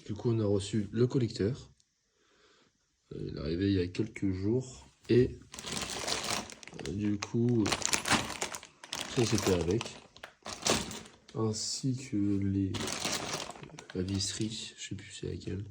Du coup, on a reçu le collecteur. Il est arrivé il y a quelques jours. Et du coup, ça c'était avec. Ainsi que la visserie, je sais plus c'est laquelle.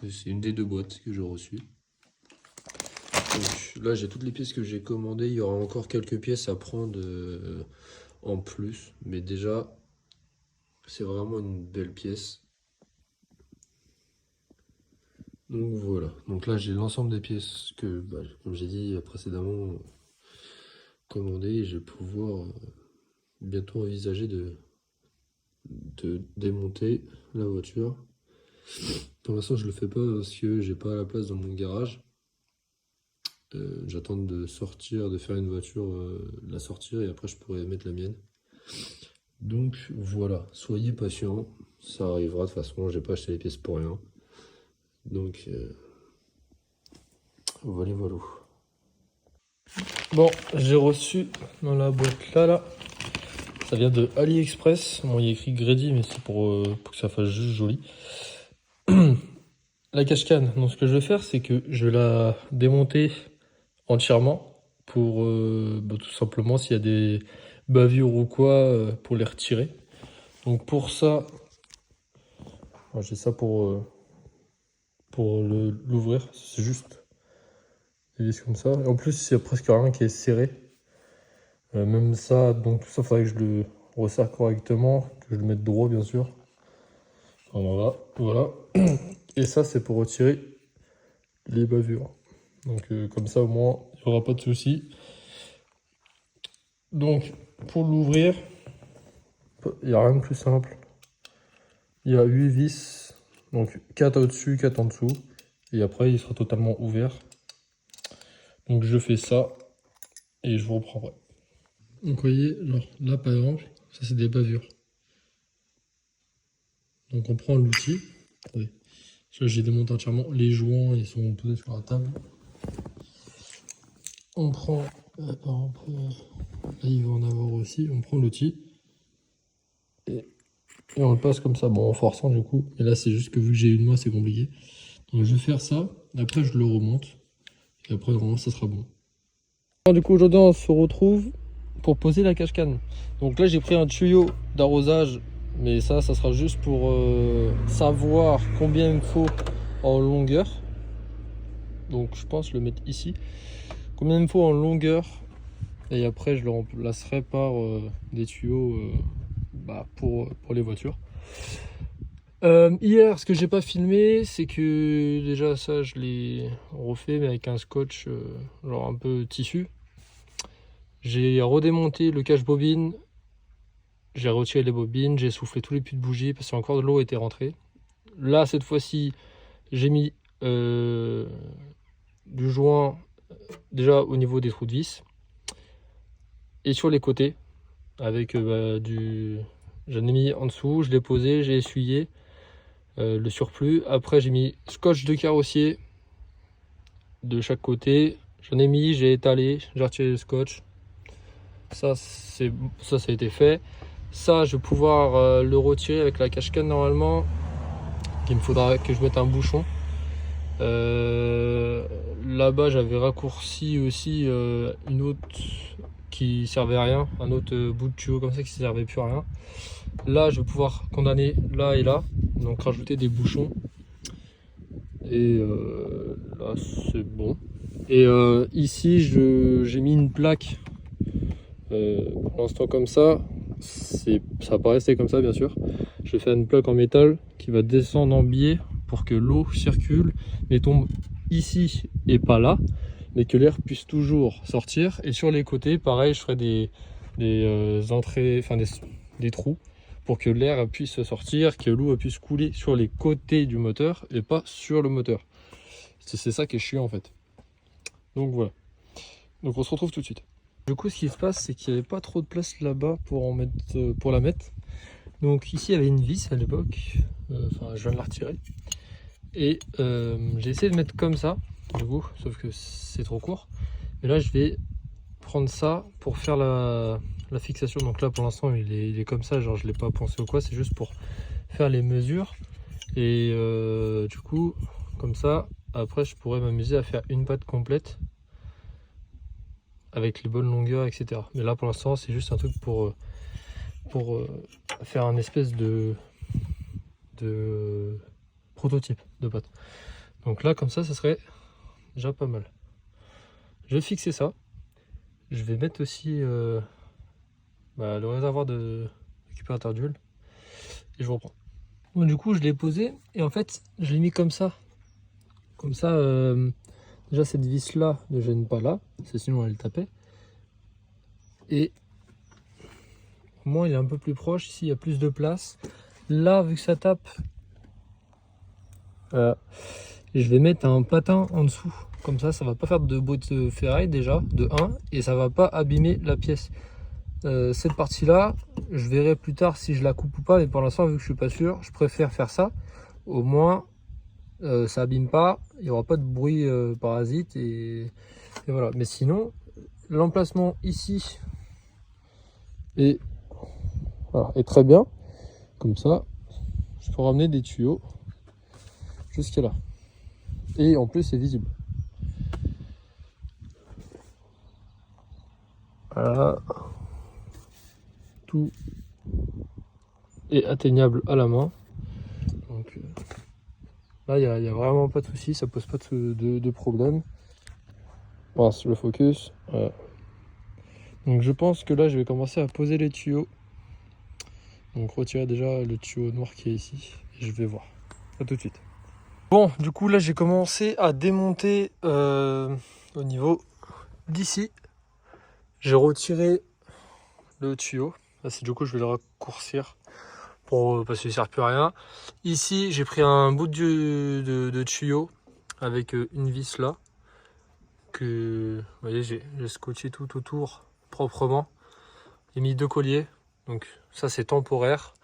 C'est une des deux boîtes que j'ai reçues. Donc là, j'ai toutes les pièces que j'ai commandées. Il y aura encore quelques pièces à prendre en plus. Mais déjà, c'est vraiment une belle pièce. Donc voilà. Donc là, j'ai l'ensemble des pièces que, comme j'ai dit précédemment, commandées. Et je vais pouvoir bientôt envisager de démonter la voiture. Pour l'instant, je le fais pas parce que j'ai pas la place dans mon garage. J'attends de sortir, de faire une voiture, la sortir et après je pourrai mettre la mienne. Donc voilà, soyez patients, ça arrivera de toute façon, j'ai pas acheté les pièces pour rien. Donc voilà. Bon, j'ai reçu dans la boîte là, ça vient de AliExpress. Bon, il y a écrit Grady, mais c'est pour que ça fasse juste joli. La cache-canne, donc ce que je vais faire, c'est que je vais la démonter entièrement pour tout simplement s'il y a des bavures ou quoi, pour les retirer. Donc pour ça, j'ai ça pour l'ouvrir, c'est juste des vis comme ça. Et en plus, il y a presque rien qui est serré. Même ça, donc tout ça, il faudrait que je le resserre correctement, que je le mette droit bien sûr. Voilà. Et ça, c'est pour retirer les bavures. Donc comme ça, au moins, il n'y aura pas de souci. Donc, pour l'ouvrir, il n'y a rien de plus simple. Il y a 8 vis, donc 4 au-dessus, 4 en dessous. Et après, il sera totalement ouvert. Donc je fais ça et je vous reprendrai. Donc vous voyez, genre là par exemple, ça c'est des bavures. Donc on prend l'outil. Là j'ai démonté entièrement. Les joints, ils sont posés sur la table. On prend, par exemple, là il va en avoir aussi. On prend l'outil. Et on le passe comme ça, bon en forçant du coup. Et là c'est juste que vu que j'ai une main c'est compliqué. Donc je vais faire ça, après je le remonte. Et après normalement ça sera bon. Du coup aujourd'hui on se retrouve pour poser la cache-canne. Donc là j'ai pris un tuyau d'arrosage, mais ça sera juste pour savoir combien il me faut en longueur. Donc je pense le mettre ici. Combien il me faut en longueur. Et après je le remplacerai par des tuyaux pour les voitures. Hier, ce que j'ai pas filmé, c'est que déjà ça je l'ai refait mais avec un scotch genre un peu tissu. J'ai redémonté le cache-bobine, j'ai retiré les bobines, j'ai soufflé tous les puits de bougies parce qu'encore de l'eau était rentrée. Là cette fois-ci j'ai mis du joint déjà au niveau des trous de vis et sur les côtés avec j'en ai mis en dessous, je l'ai posé, j'ai essuyé le surplus. Après j'ai mis scotch de carrossier de chaque côté, j'en ai mis, j'ai étalé, j'ai retiré le scotch. Ça a été fait. Ça je vais pouvoir le retirer avec la cache-canne normalement. Il me faudra que je mette un bouchon. Là-bas j'avais raccourci aussi une autre qui servait à rien, un autre bout de tuyau comme ça qui servait plus à rien. Là je vais pouvoir condamner là et là, donc rajouter des bouchons. Et là c'est bon. Et ici j'ai mis une plaque pour l'instant comme ça. Ça va pas rester comme ça bien sûr. Je vais faire une plaque en métal qui va descendre en biais pour que l'eau circule mais tombe ici et pas là, mais que l'air puisse toujours sortir. Et sur les côtés pareil, je ferai des entrées, enfin des trous pour que l'air puisse sortir, que l'eau puisse couler sur les côtés du moteur et pas sur le moteur. C'est ça qui est chiant en fait. Donc voilà, donc on se retrouve tout de suite. Du coup ce qui se passe c'est qu'il n'y avait pas trop de place là-bas pour la mettre. Donc ici il y avait une vis à l'époque, enfin je viens de la retirer. Et j'ai essayé de mettre comme ça, du coup, sauf que c'est trop court. Mais là je vais prendre ça pour faire la fixation. Donc là pour l'instant il est comme ça, genre je l'ai pas pensé ou quoi, c'est juste pour faire les mesures. Et du coup, comme ça, après je pourrais m'amuser à faire une pâte complète avec les bonnes longueurs, etc. Mais là pour l'instant c'est juste un truc pour faire un espèce de prototype de pâte. Donc là comme ça serait déjà pas mal. Je vais fixer ça. Je vais mettre aussi le réservoir de récupérateur d'huile et je reprends. Bon, du coup je l'ai posé et en fait je l'ai mis comme ça. Comme ça, déjà cette vis là ne gêne pas là, parce que sinon elle tapait. Et au moins il est un peu plus proche, ici il y a plus de place. Là vu que ça tape, je vais mettre un patin en dessous. Comme ça va pas faire de bruit de ferraille déjà, de 1, et ça va pas abîmer la pièce. Cette partie là, je verrai plus tard si je la coupe ou pas, mais pour l'instant vu que je suis pas sûr, je préfère faire ça. Au moins ça abîme pas, il n'y aura pas de bruit parasite et voilà. Mais sinon, l'emplacement ici est très bien. Comme ça, je peux ramener des tuyaux jusqu'à là. Et en plus, c'est visible. Voilà. Tout est atteignable à la main. Donc là, il n'y a vraiment pas de souci, ça pose pas de problème. Voilà, sur le focus. Voilà. Donc je pense que là, je vais commencer à poser les tuyaux. Donc retirer déjà le tuyau noir qui est ici. Et je vais voir. À tout de suite. Bon, du coup là j'ai commencé à démonter au niveau d'ici. J'ai retiré le tuyau. Là c'est du coup je vais le raccourcir parce qu'il ne sert plus à rien. Ici j'ai pris un bout de tuyau avec une vis là. Que vous voyez j'ai scotché tout autour proprement. J'ai mis 2 colliers. Donc ça c'est temporaire.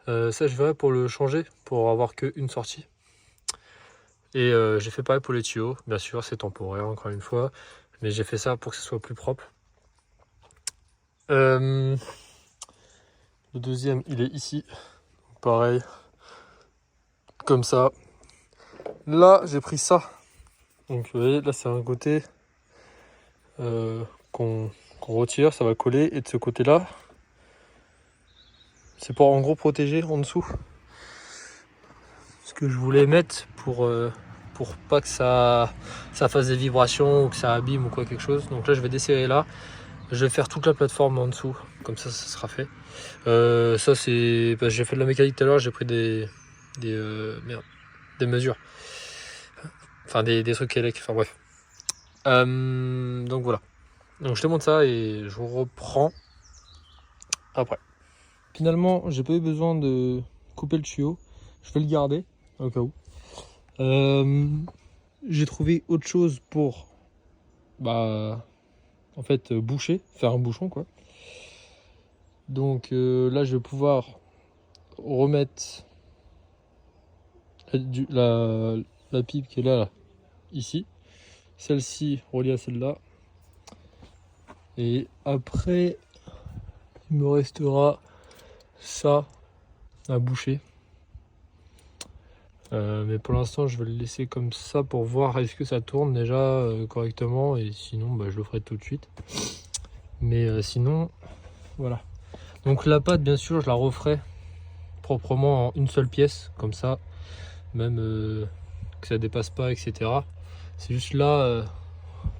Ça je verrai pour le changer, pour avoir qu'une sortie. Et j'ai fait pareil pour les tuyaux, bien sûr c'est temporaire encore une fois, mais j'ai fait ça pour que ce soit plus propre. Le deuxième il est ici, pareil, comme ça. Là j'ai pris ça, donc vous voyez là c'est un côté qu'on retire, ça va coller, et de ce côté là, c'est pour en gros protéger en dessous. Ce que je voulais mettre pour pas que ça fasse des vibrations ou que ça abîme ou quoi quelque chose. Donc là je vais desserrer là. Je vais faire toute la plateforme en dessous, comme ça sera fait. Ça c'est parce que j'ai fait de la mécanique tout à l'heure, j'ai pris des mesures. Enfin des trucs élec, enfin bref. Donc voilà. Donc je te montre ça et je vous reprends après. Finalement j'ai pas eu besoin de couper le tuyau. Je vais le garder au cas où. J'ai trouvé autre chose pour en fait boucher, faire un bouchon quoi. Donc là je vais pouvoir remettre la pipe qui est là, ici, celle-ci reliée à celle-là, et après il me restera ça à boucher. Mais pour l'instant je vais le laisser comme ça pour voir est-ce que ça tourne déjà correctement, et sinon je le ferai tout de suite. Mais sinon voilà. Donc la pâte bien sûr je la referai proprement en une seule pièce, comme ça même que ça dépasse pas, etc. C'est juste là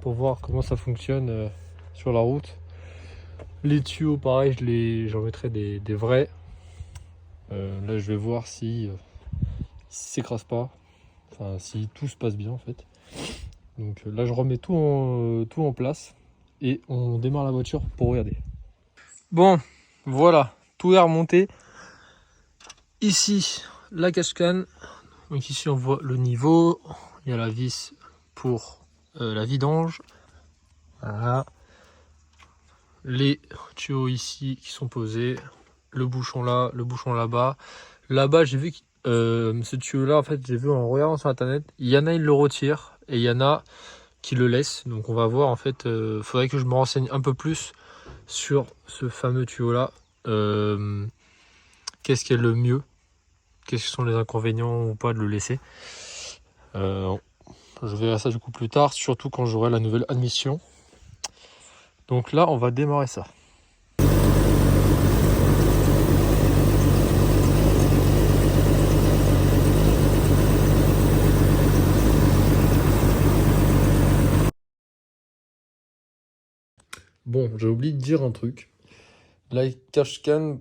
pour voir comment ça fonctionne sur la route. Les tuyaux pareil j'en mettrai des vrais. Là je vais voir si s'écrase pas, enfin si tout se passe bien en fait. Donc là je remets tout en place et on démarre la voiture pour regarder. Bon voilà, tout est remonté. Ici la cache-canne, donc ici on voit le niveau, il y a la vis pour la vidange, voilà, les tuyaux ici qui sont posés, le bouchon là, le bouchon là-bas. Là-bas j'ai vu que ce tuyau là en fait j'ai vu en regardant sur internet, il y en a ils le retirent et il y en a qui le laissent. Donc on va voir en fait, faudrait que je me renseigne un peu plus sur ce fameux tuyau là. Qu'est-ce qui est le mieux, quels sont les inconvénients ou pas de le laisser. Je verrai ça du coup plus tard, surtout quand j'aurai la nouvelle admission. Donc là, on va démarrer ça. Bon, j'ai oublié de dire un truc. La cashcan,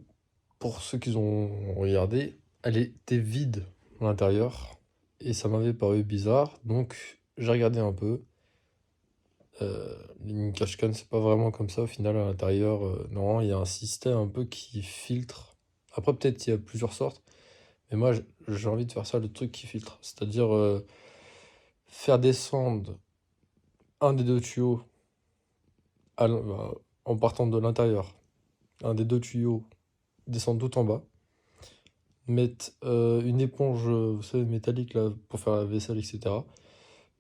pour ceux qui ont regardé, elle était vide à l'intérieur. Et ça m'avait paru bizarre. Donc j'ai regardé un peu. Une cashcan, c'est pas vraiment comme ça au final à l'intérieur. Non, il y a un système un peu qui filtre. Après, peut-être il y a plusieurs sortes. Mais moi, j'ai envie de faire ça, le truc qui filtre. C'est-à-dire faire descendre un des deux tuyaux en partant de l'intérieur. Un des deux tuyaux descendre tout en bas. Mettre une éponge, vous savez, métallique là, pour faire la vaisselle, etc.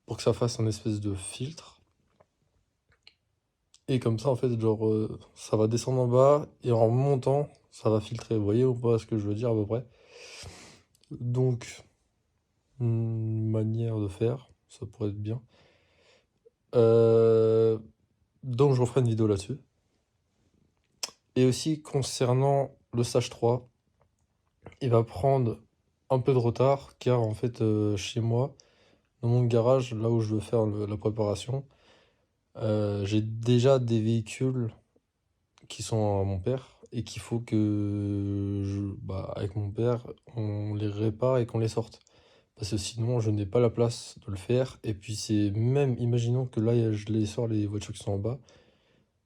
Pour que ça fasse un espèce de filtre. Et comme ça, en fait, genre, ça va descendre en bas et en montant, ça va filtrer. Vous voyez ou pas ce que je veux dire à peu près? Donc, une manière de faire, ça pourrait être bien. Euh, donc, je referai une vidéo là-dessus. Et aussi, concernant le stage 3, il va prendre un peu de retard, car en fait, chez moi, dans mon garage, là où je veux faire la préparation, j'ai déjà des véhicules qui sont à mon père et qu'il faut que, avec mon père, on les répare et qu'on les sorte. Parce que sinon, je n'ai pas la place de le faire. Et puis, c'est même, imaginons que là, je les sors, les voitures qui sont en bas.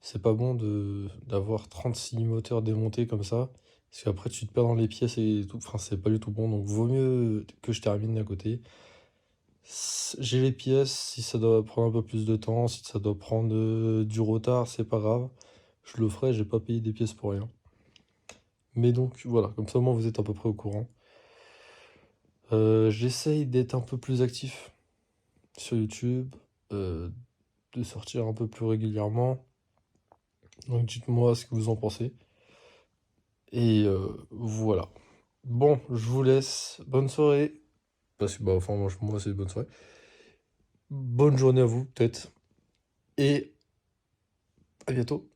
C'est pas bon d'avoir 36 moteurs démontés comme ça. Parce qu'après, tu te perds dans les pièces et tout. Enfin, c'est pas du tout bon. Donc, vaut mieux que je termine d'un côté. J'ai les pièces. Si ça doit prendre un peu plus de temps, si ça doit prendre du retard, c'est pas grave. Je le ferai. J'ai pas payé des pièces pour rien. Mais donc, voilà. Comme ça, au moins, vous êtes à peu près au courant. J'essaye d'être un peu plus actif sur YouTube, de sortir un peu plus régulièrement. Donc dites-moi ce que vous en pensez. Et voilà. Bon, je vous laisse. Bonne soirée. Parce que, enfin, moi c'est bonne soirée. Bonne journée à vous, peut-être. Et à bientôt.